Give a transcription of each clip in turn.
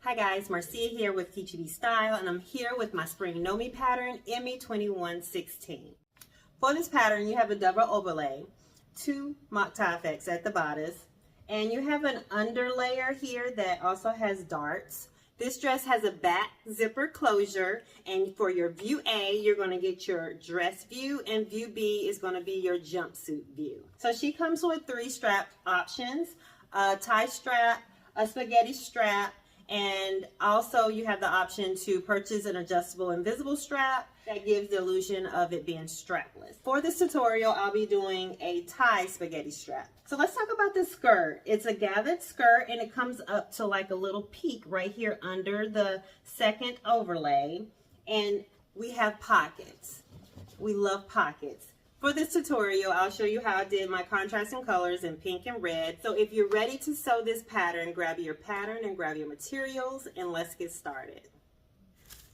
Hi guys, Marcia here with KnowMe Style, and I'm here with my spring KnowMe pattern ME2116. For this pattern, you have a double overlay, 2 mock tie effects at the bodice, and you have an underlayer here that also has darts. This dress has a back zipper closure, and for your view A, you're going to get your dress view, and view B is going to be your jumpsuit view. So she comes with 3 strap options, a tie strap, a spaghetti strap, and also you have the option to purchase an adjustable invisible strap that gives the illusion of it being strapless. For this tutorial, I'll be doing a tie spaghetti strap. So let's talk about this skirt. It's a gathered skirt and it comes up to like a little peak right here under the second overlay. And we have pockets. We love pockets. For this tutorial, I'll show you how I did my contrasting colors in pink and red. So if you're ready to sew this pattern, grab your pattern and grab your materials, and let's get started.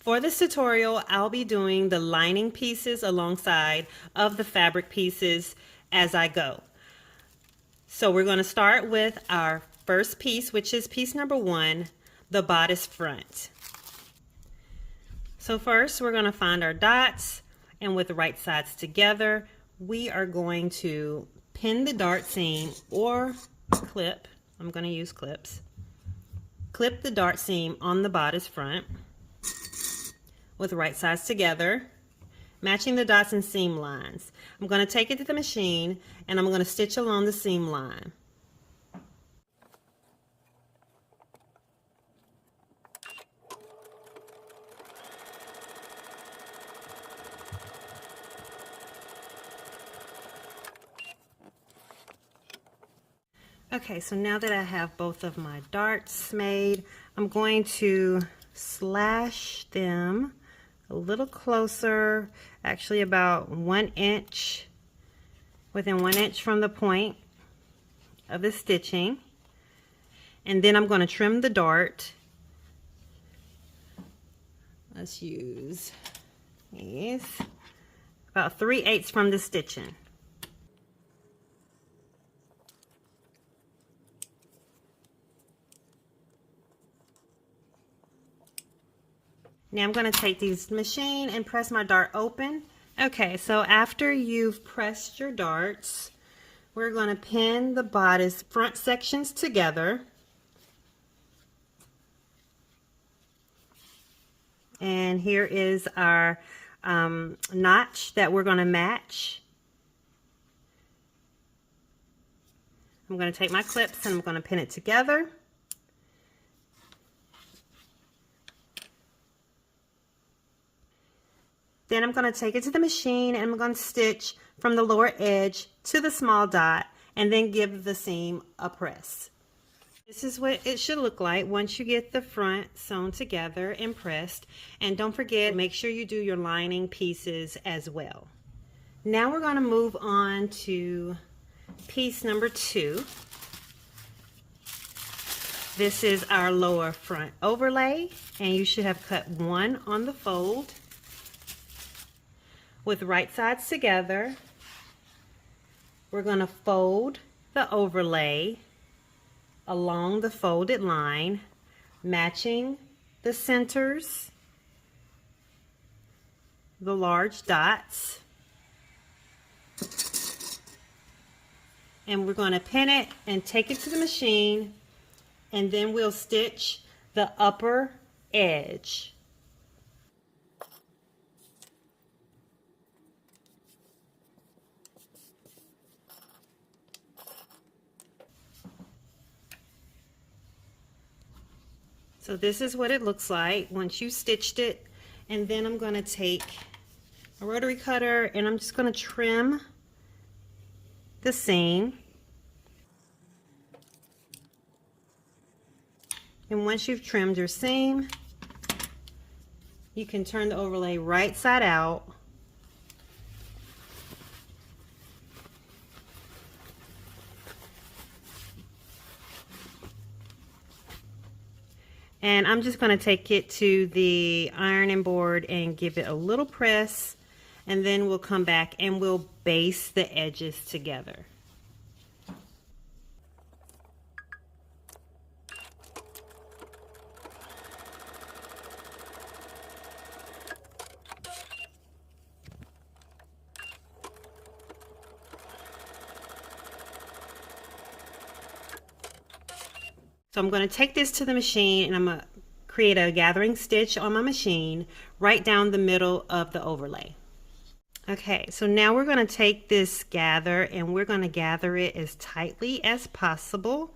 For this tutorial, I'll be doing the lining pieces alongside of the fabric pieces as I go. So we're going to start with our first piece, which is piece number 1, the bodice front. So first, we're going to find our dots, and with the right sides together, we are going to pin the dart seam or clip. I'm going to use clips. Clip the dart seam on the bodice front with the right sides together, matching the dots and seam lines. I'm going to take it to the machine and I'm going to stitch along the seam line. Okay, so now that I have both of my darts made, I'm going to slash them a little closer, actually about 1 inch, within 1 inch from the point of the stitching. And then I'm going to trim the dart. Let's use these, about 3/8 from the stitching. Now I'm going to take these machine and press my dart open. Okay, so after you've pressed your darts, we're going to pin the bodice front sections together. And here is our notch that we're going to match. I'm going to take my clips and I'm going to pin it together. Then I'm going to take it to the machine and I'm going to stitch from the lower edge to the small dot and then give the seam a press. This is what it should look like once you get the front sewn together and pressed. And don't forget, make sure you do your lining pieces as well. Now we're going to move on to piece number 2. This is our lower front overlay, and you should have cut 1 on the fold. With right sides together, we're going to fold the overlay along the folded line, matching the centers, the large dots, and we're going to pin it and take it to the machine, and then we'll stitch the upper edge. So this is what it looks like once you stitched it. And then I'm going to take a rotary cutter and I'm just going to trim the seam. And once you've trimmed your seam, you can turn the overlay right side out. And I'm just going to take it to the ironing board and give it a little press, and then we'll come back and we'll base the edges together. So I'm going to take this to the machine and I'm going to create a gathering stitch on my machine right down the middle of the overlay. Okay, so now we're going to take this gather and we're going to gather it as tightly as possible.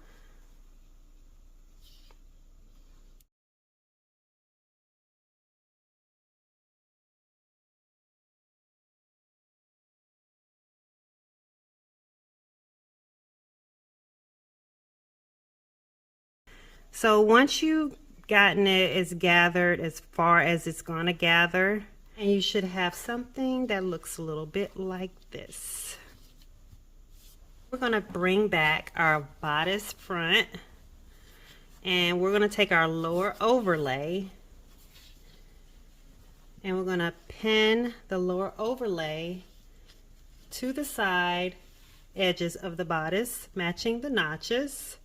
So once you've gotten it as gathered as far as it's going to gather, and you should have something that looks a little bit like this. We're going to bring back our bodice front and we're going to take our lower overlay and we're going to pin the lower overlay to the side edges of the bodice, matching the notches.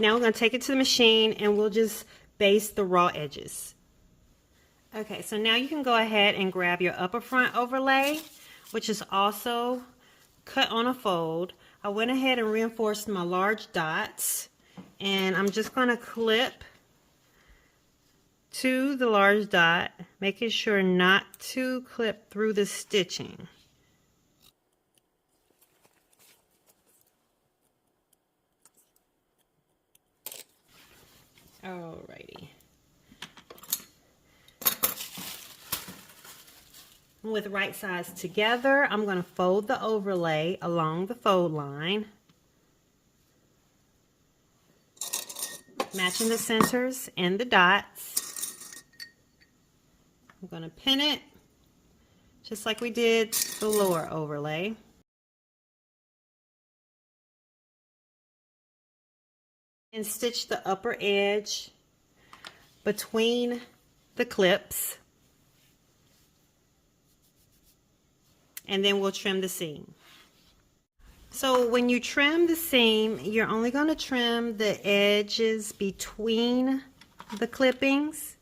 Now we're going to take it to the machine and we'll just baste the raw edges. Okay, so now you can go ahead and grab your upper front overlay, which is also cut on a fold. I went ahead and reinforced my large dots and I'm just going to clip to the large dot, making sure not to clip through the stitching. Alrighty. With right sides together, I'm going to fold the overlay along the fold line, matching the centers and the dots. I'm going to pin it just like we did the lower overlay. And stitch the upper edge between the clips, and then we'll trim the seam. So when you trim the seam, you're only going to trim the edges between the clippings,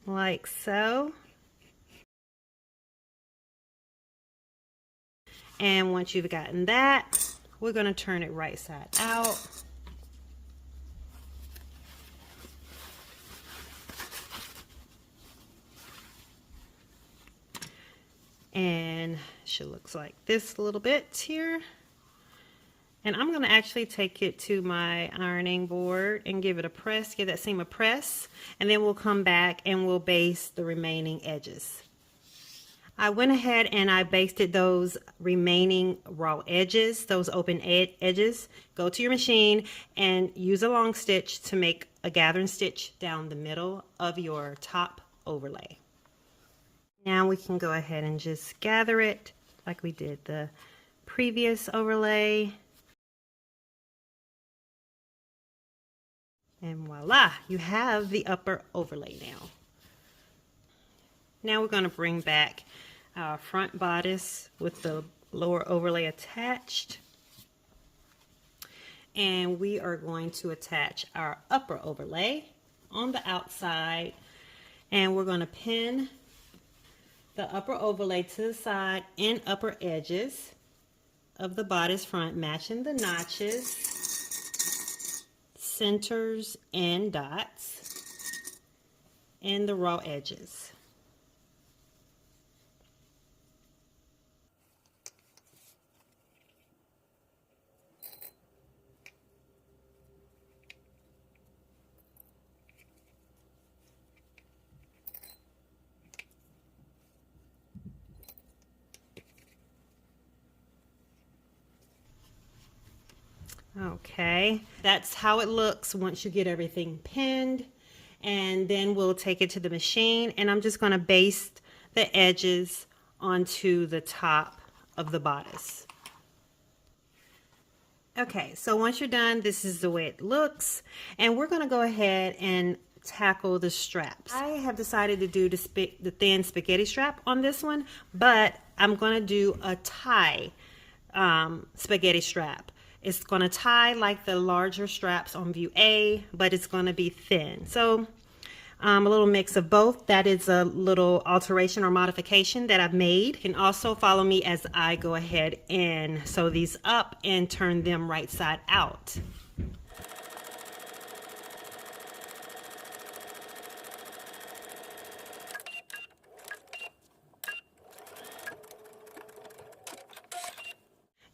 like so. And once you've gotten that, we're going to turn it right side out. And she looks like this a little bit here. And I'm going to actually take it to my ironing board and give it a press, give that seam a press, and then we'll come back and we'll baste the remaining edges. I went ahead and I basted those remaining raw edges, those open edges. Go to your machine and use a long stitch to make a gathering stitch down the middle of your top overlay. Now we can go ahead and just gather it like we did the previous overlay. And voila, you have the upper overlay now. Now we're going to bring back our front bodice with the lower overlay attached. And we are going to attach our upper overlay on the outside. And we're going to pin the upper overlay to the side and upper edges of the bodice front, matching the notches, centers, and dots, and the raw edges. Okay, that's how it looks once you get everything pinned, and then we'll take it to the machine and I'm just going to baste the edges onto the top of the bodice. Okay, so once you're done, this is the way it looks, and we're going to go ahead and tackle the straps. I have decided to do the thin spaghetti strap on this one, but I'm going to do a tie spaghetti strap. It's going to tie like the larger straps on View A, but it's going to be thin. So a little mix of both. That is a little alteration or modification that I've made. You can also follow me as I go ahead and sew these up and turn them right side out.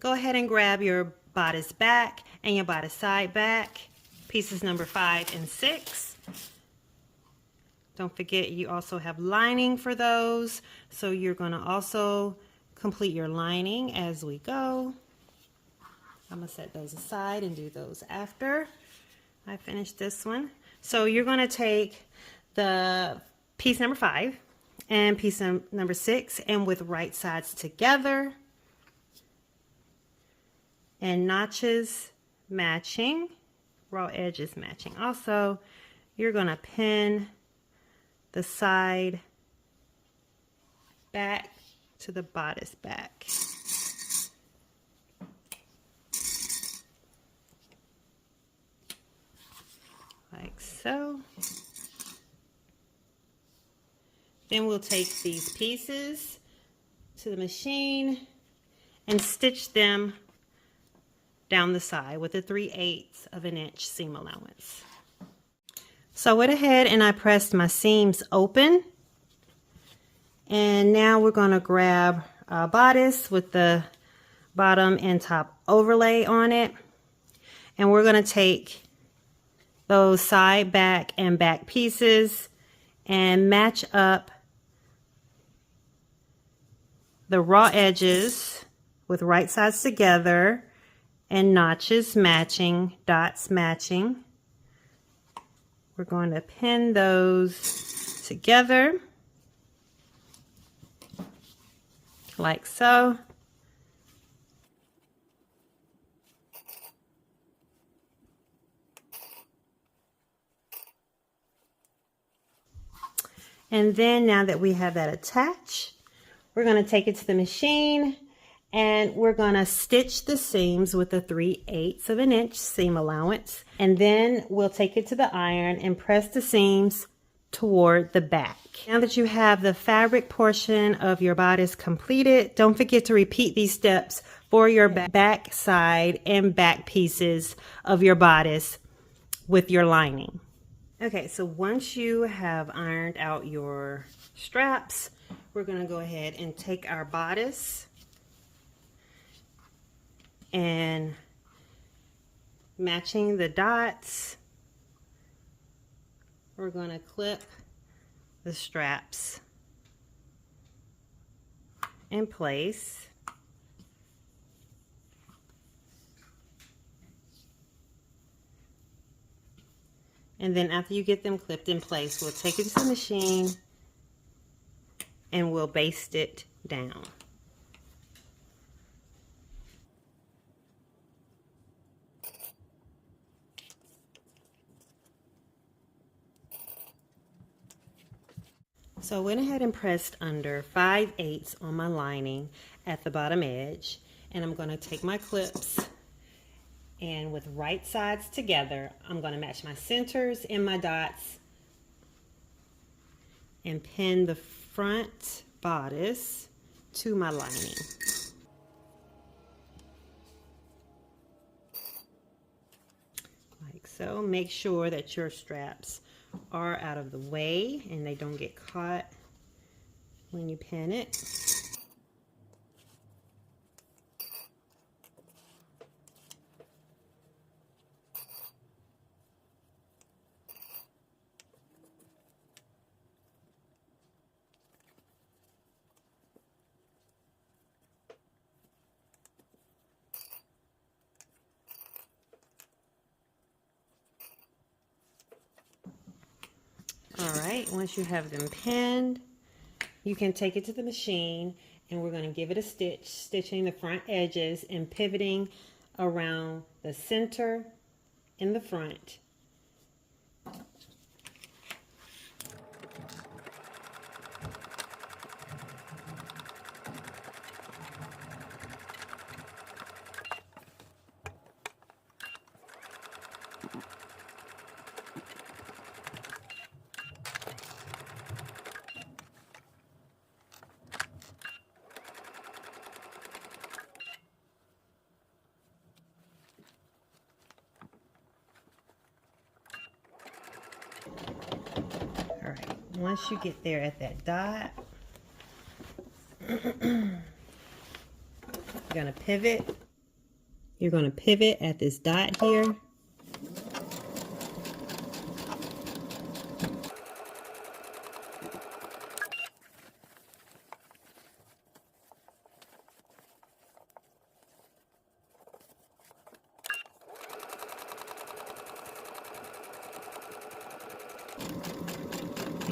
Go ahead and grab your bodice back and your bodice side back, pieces number 5 and 6. Don't forget you also have lining for those, so you're going to also complete your lining as we go. I'm going to set those aside and do those after I finish this one. So you're going to take the piece number 5 and piece number 6, and with right sides together and notches matching, raw edges matching. Also, you're going to pin the side back to the bodice back. Like so. Then we'll take these pieces to the machine and stitch them down the side with a 3/8 of an inch seam allowance. So I went ahead and I pressed my seams open, and now we're going to grab a bodice with the bottom and top overlay on it, and we're going to take those side, back, and back pieces and match up the raw edges with right sides together and notches matching, dots matching. We're going to pin those together like so. And then now that we have that attached, we're going to take it to the machine and we're going to stitch the seams with a 3/8 of an inch seam allowance. And then we'll take it to the iron and press the seams toward the back. Now that you have the fabric portion of your bodice completed, don't forget to repeat these steps for your back side and back pieces of your bodice with your lining. Okay, so once you have ironed out your straps, we're going to go ahead and take our bodice and matching the dots, we're going to clip the straps in place. And then after you get them clipped in place, we'll take it to the machine and we'll baste it down. So I went ahead and pressed under 5/8 on my lining at the bottom edge, and I'm going to take my clips and with right sides together, I'm going to match my centers and my dots and pin the front bodice to my lining. Like so. Make sure that your straps are out of the way and they don't get caught when you pin it. Alright, once you have them pinned, you can take it to the machine and we're going to give it a stitch, stitching the front edges and pivoting around the center in the front. Once you get there at that dot, you're going to pivot. You're going to pivot at this dot here.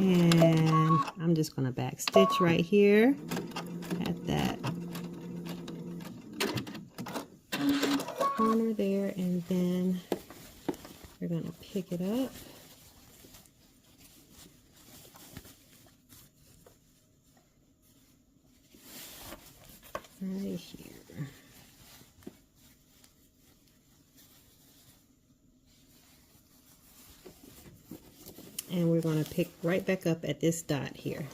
And I'm just going to back stitch right here at that corner there, and then we're going to pick it up. Right here. And we're going to pick right back up at this dot here.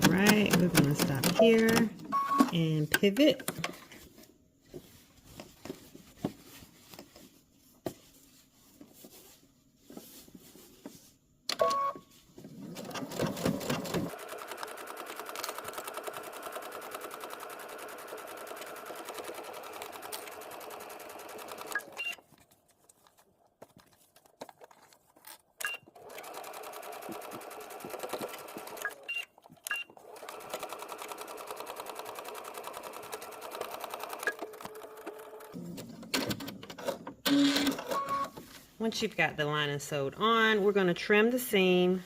Alright, we're going to stop here and pivot. Once you've got the lining sewed on, we're going to trim the seam.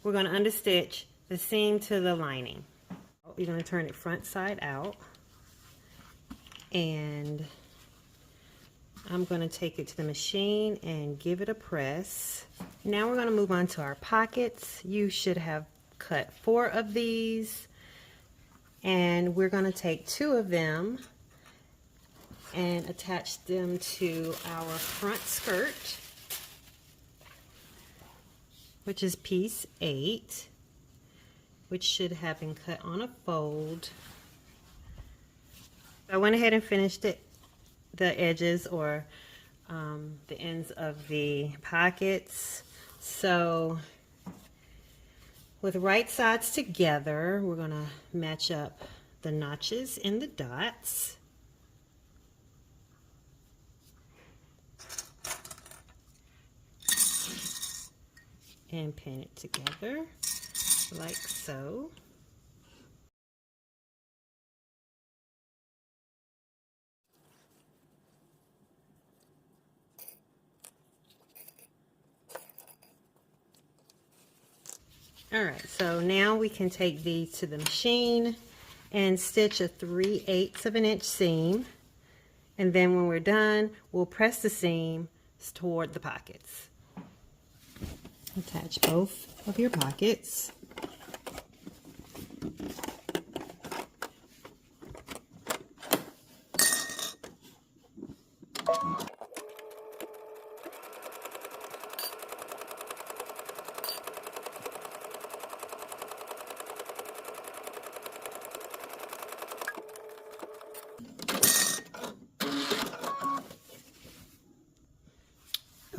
We're going to understitch the seam to the lining. You're going to turn it front side out, and I'm going to take it to the machine and give it a press. Now we're going to move on to our pockets. You should have cut 4 of these, and we're going to take 2 of them and attach them to our front skirt, which is piece 8, which should have been cut on a fold. I went ahead and finished it, the edges or the ends of the pockets. So with right sides together, we're going to match up the notches in the dots. And pin it together like so. All right, so now we can take these to the machine and stitch a 3/8 of an inch seam, and then when we're done, we'll press the seam toward the pockets. Attach both of your pockets.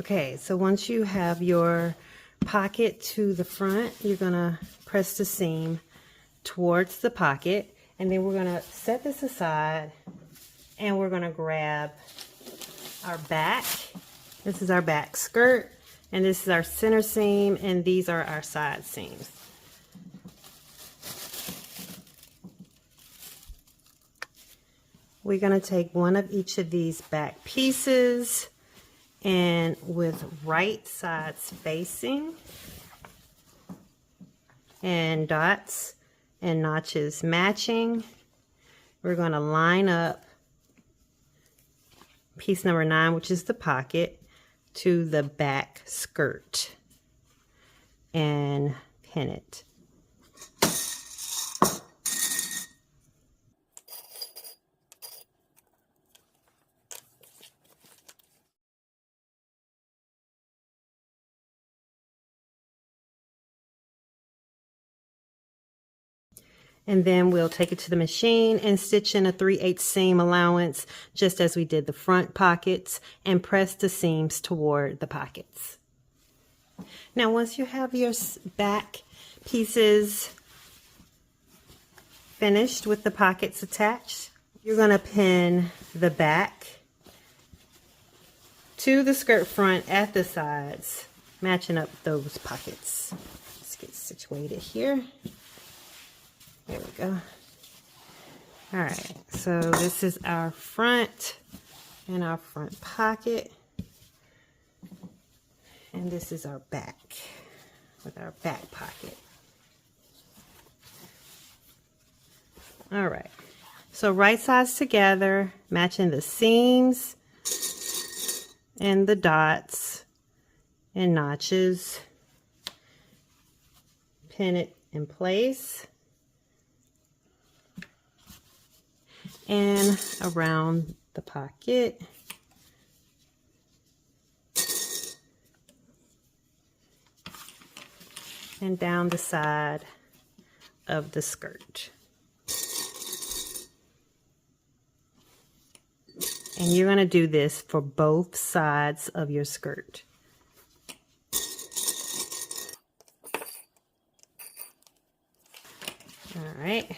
Okay, so once you have your pocket to the front, you're gonna press the seam towards the pocket, and then we're gonna set this aside and we're gonna grab our back. This is our back skirt, and this is our center seam, and these are our side seams. We're gonna take one of each of these back pieces, and with right sides facing and dots and notches matching, we're going to line up piece number 9, which is the pocket, to the back skirt and pin it. And then we'll take it to the machine and stitch in a 3/8 seam allowance, just as we did the front pockets, and press the seams toward the pockets. Now, once you have your back pieces finished with the pockets attached, you're going to pin the back to the skirt front at the sides, matching up those pockets. Let's get situated here. There we go. All right, so this is our front and our front pocket. And this is our back with our back pocket. All right, so right sides together, matching the seams and the dots and notches. Pin it in place. And around the pocket. And down the side of the skirt. And you're going to do this for both sides of your skirt. All right.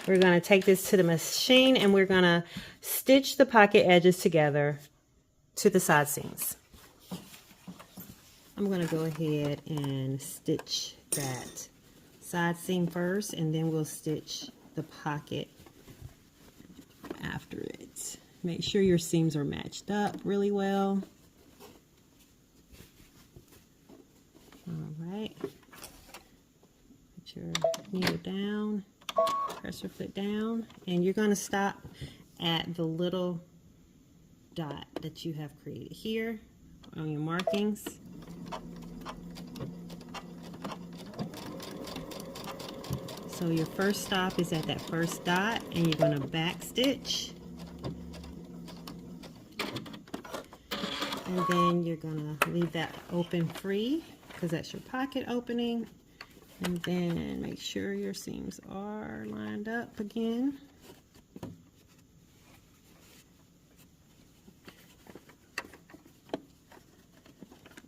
We're going to take this to the machine and we're going to stitch the pocket edges together to the side seams. I'm going to go ahead and stitch that side seam first, and then we'll stitch the pocket after it. Make sure your seams are matched up really well. All right. Put your needle down. Press your foot down, and you're going to stop at the little dot that you have created here on your markings. So your first stop is at that first dot, and you're going to back stitch, and then you're going to leave that open free because that's your pocket opening. And then make sure your seams are lined up again.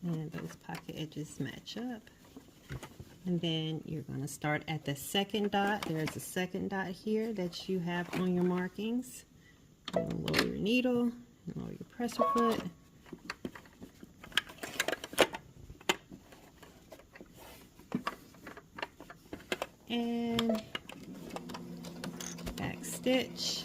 And those pocket edges match up. And then you're going to start at the second dot. There's a second dot here that you have on your markings. Lower your needle, lower your presser foot. And back stitch.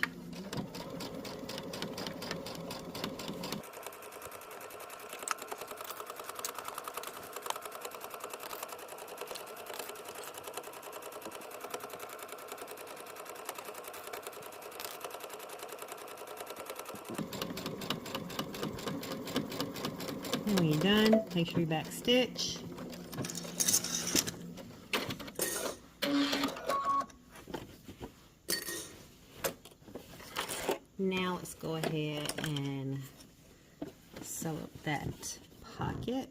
And when you're done, make sure you back stitch. Now let's go ahead and sew up that pocket.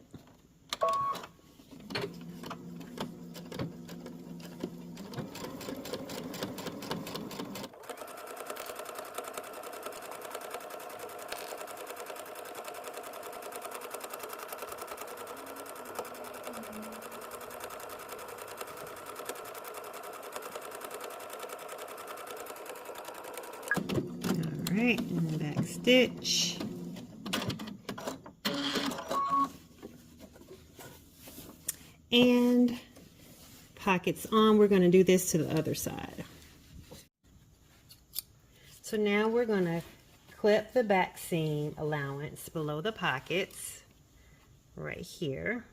right, and the back stitch. And pockets on. We're going to do this to the other side. So now we're going to clip the back seam allowance below the pockets right here.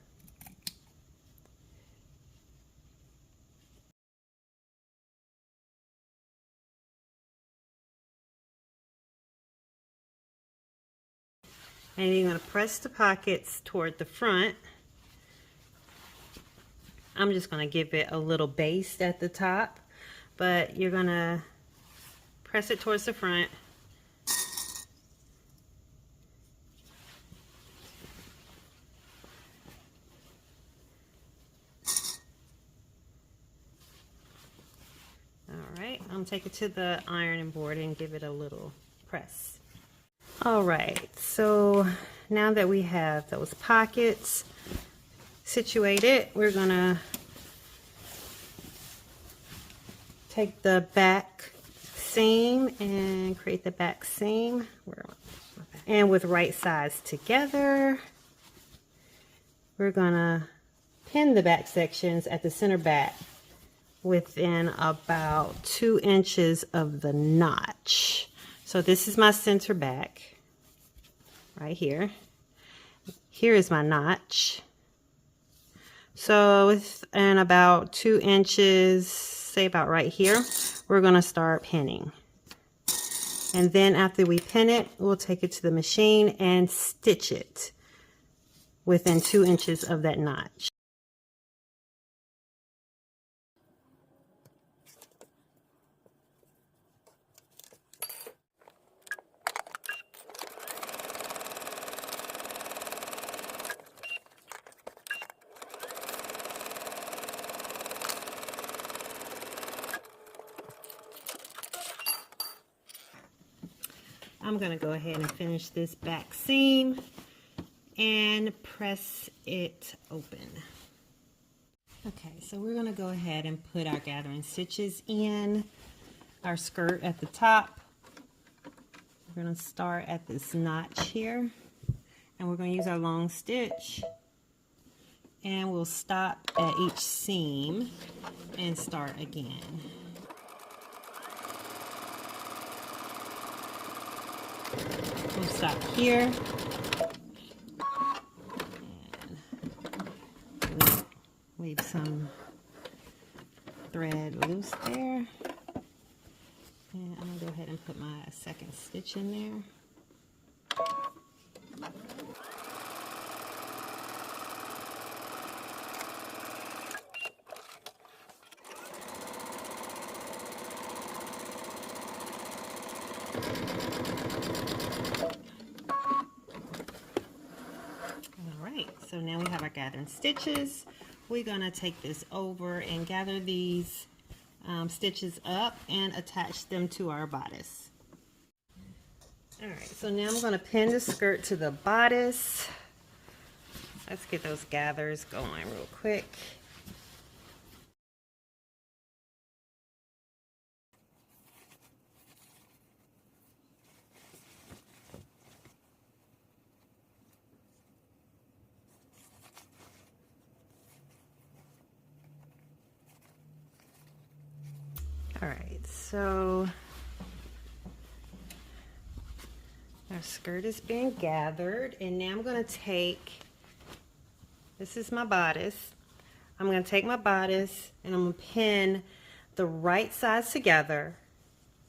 And you're going to press the pockets toward the front. I'm just going to give it a little baste at the top, but you're going to press it towards the front. All right, I'm going to take it to the ironing board and give it a little press. All right, so now that we have those pockets situated, we're going to take the back seam and create the back seam. And with right sides together, we're going to pin the back sections at the center back within about 2 inches of the notch. So this is my center back right here. Here is my notch. So within about 2 inches, say about right here, we're going to start pinning. And then after we pin it, we'll take it to the machine and stitch it within 2 inches of that notch. I'm going to go ahead and finish this back seam and press it open. Okay, so we're going to go ahead and put our gathering stitches in our skirt at the top. We're going to start at this notch here, and we're going to use our long stitch, and we'll stop at each seam and start again. We'll stop here and leave some thread loose there. And I'm going to go ahead and put my second stitch in there. So now we have our gathering stitches. We're going to take this over and gather these stitches up and attach them to our bodice. Alright, so now I'm going to pin the skirt to the bodice. Let's get those gathers going real quick. Alright, so our skirt is being gathered, and now I'm going to take, this is my bodice, I'm going to take my bodice and I'm going to pin the right sides together,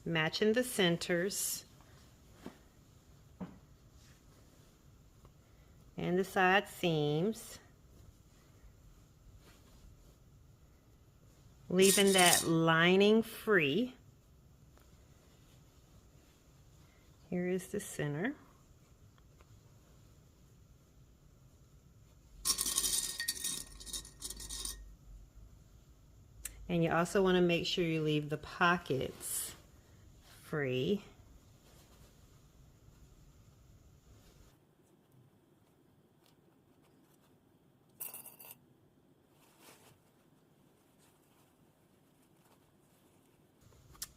matching the centers and the side seams, leaving that lining free. Here is the center. And you also want to make sure you leave the pockets free.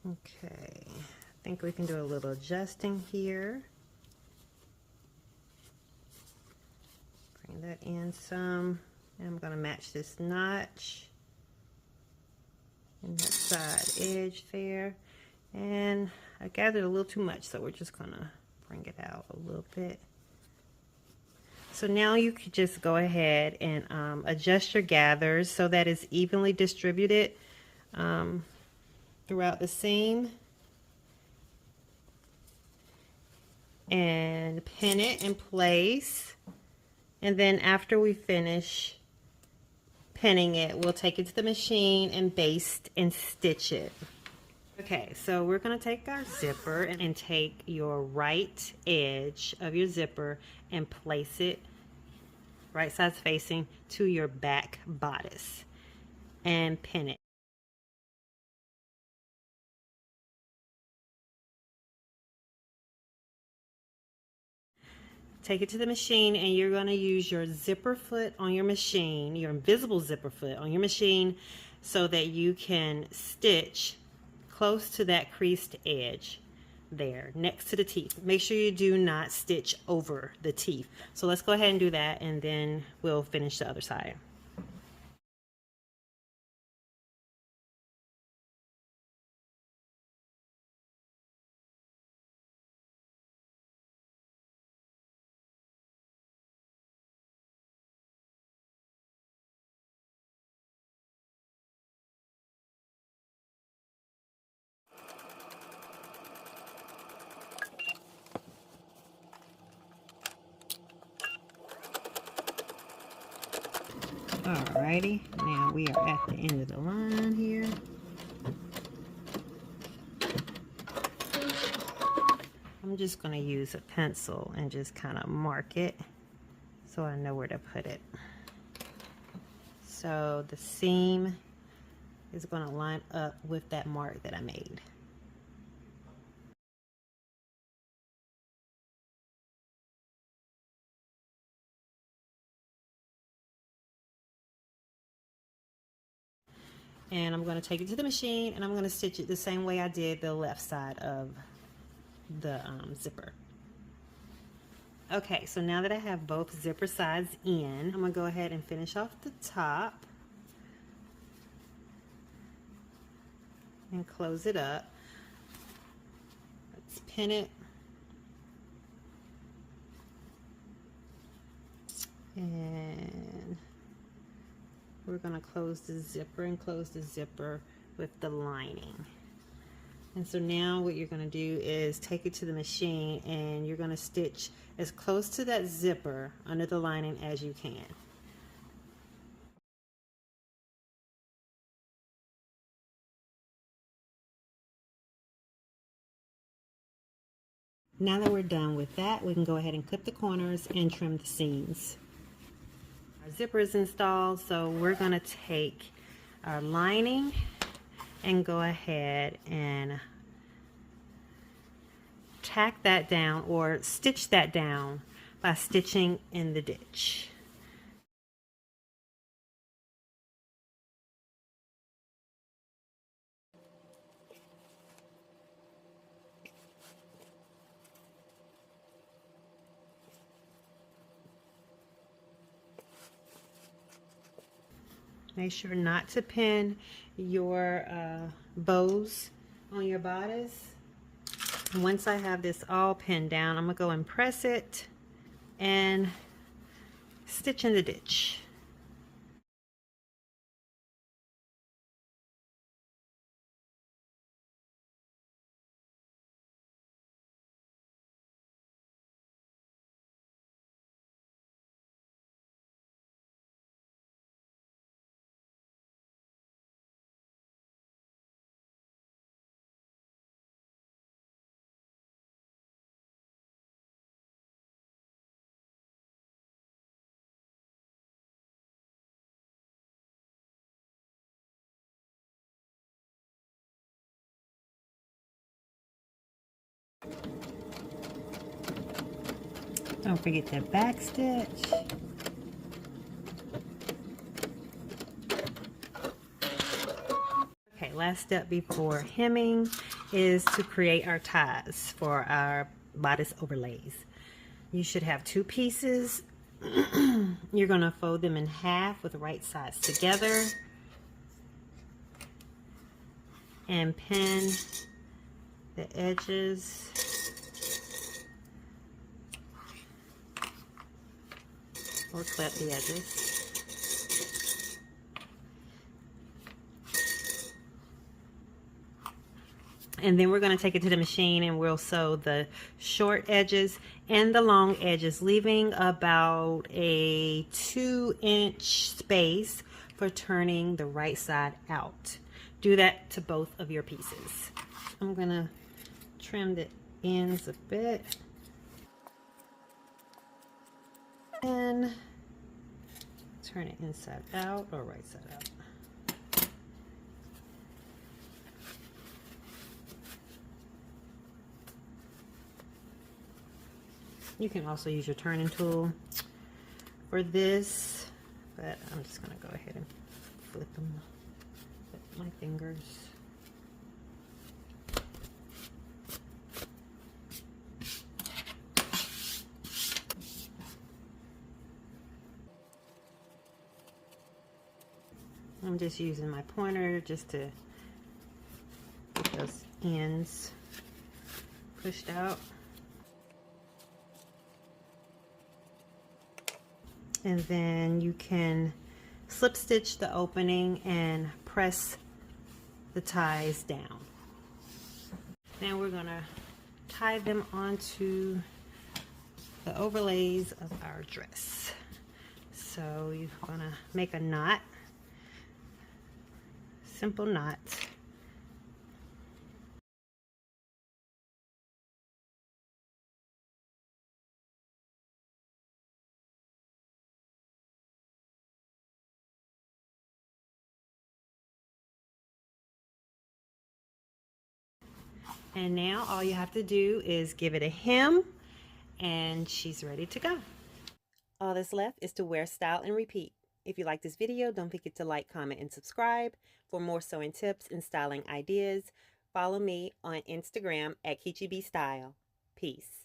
Okay, think we can do a little adjusting here. Bring that in some, and I'm going to match this notch and that side edge there. And I gathered a little too much, so we're just going to bring it out a little bit. So now you could just go ahead and adjust your gathers so that it's evenly distributed throughout the seam. And pin it in place. And then after we finish pinning it, we'll take it to the machine and baste and stitch it. Okay, so we're going to take our zipper and take your right edge of your zipper and place it right sides facing to your back bodice and pin it. Take it to the machine, and you're going to use your zipper foot on your machine, your invisible zipper foot on your machine, so that you can stitch close to that creased edge there next to the teeth. Make sure you do not stitch over the teeth. So let's go ahead and do that, and then we'll finish the other side. Alrighty, now we are at the end of the line here. I'm just going to use a pencil and just kind of mark it so I know where to put it. So the seam is going to line up with that mark that I made. And I'm going to take it to the machine, and I'm going to stitch it the same way I did the left side of the zipper. Okay, so now that I have both zipper sides in, I'm going to go ahead and finish off the top and close it up. Let's pin it. And we're going to close the zipper and close the zipper with the lining. And so now what you're going to do is take it to the machine, and you're going to stitch as close to that zipper under the lining as you can. Now that we're done with that, we can go ahead and clip the corners and trim the seams. Our zipper is installed, so we're going to take our lining and go ahead and tack that down, or stitch that down by stitching in the ditch. Make sure not to pin your bows on your bodice. And once I have this all pinned down, I'm going to go and press it and stitch in the ditch. Don't forget the back stitch. Okay, last step before hemming is to create our ties for our bodice overlays. You should have 2 pieces. You're going to fold them in half with the right sides together and pin the edges or clip the edges. And then we're going to take it to the machine and we'll sew the short edges and the long edges, leaving about a 2-inch space for turning the right side out. Do that to both of your pieces. I'm going to trim the ends a bit and turn it inside out or right side out. You can also use your turning tool for this, but I'm just going to go ahead and flip them with my fingers. I'm just using my pointer just to get those ends pushed out. And then you can slip stitch the opening and press the ties down. Now we're going to tie them onto the overlays of our dress. So you're going to make a knot, simple knot. And now all you have to do is give it a hem and she's ready to go. All that's left is to wear, style, and repeat. If you like this video, don't forget to like, comment, and subscribe. For more sewing tips and styling ideas, follow me on Instagram at KnowMe Style. Peace.